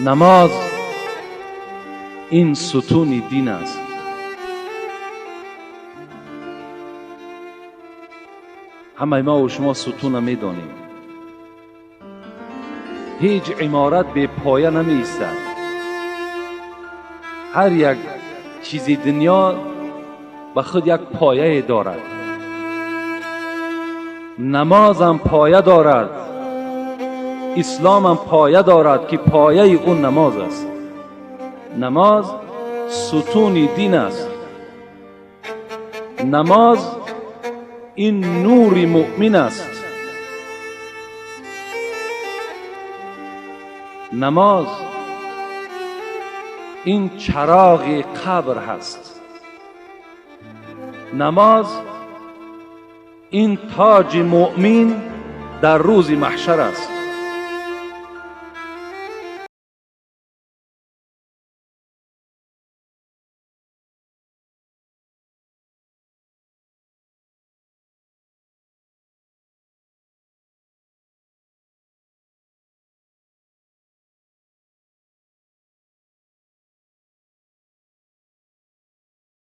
نماز این ستون دین است. همه ما و شما ستون میدانیم. هیچ عمارت به پایه نمی ایستد. هر یک چیز دنیا به خود یک پایه دارد. نماز هم پایه دارد، اسلام هم پایه دارد که پایه اون نماز است. نماز ستون دین است. نماز این نور مؤمن است. نماز این چراغ قبر هست. نماز این تاج مؤمن در روز محشر است.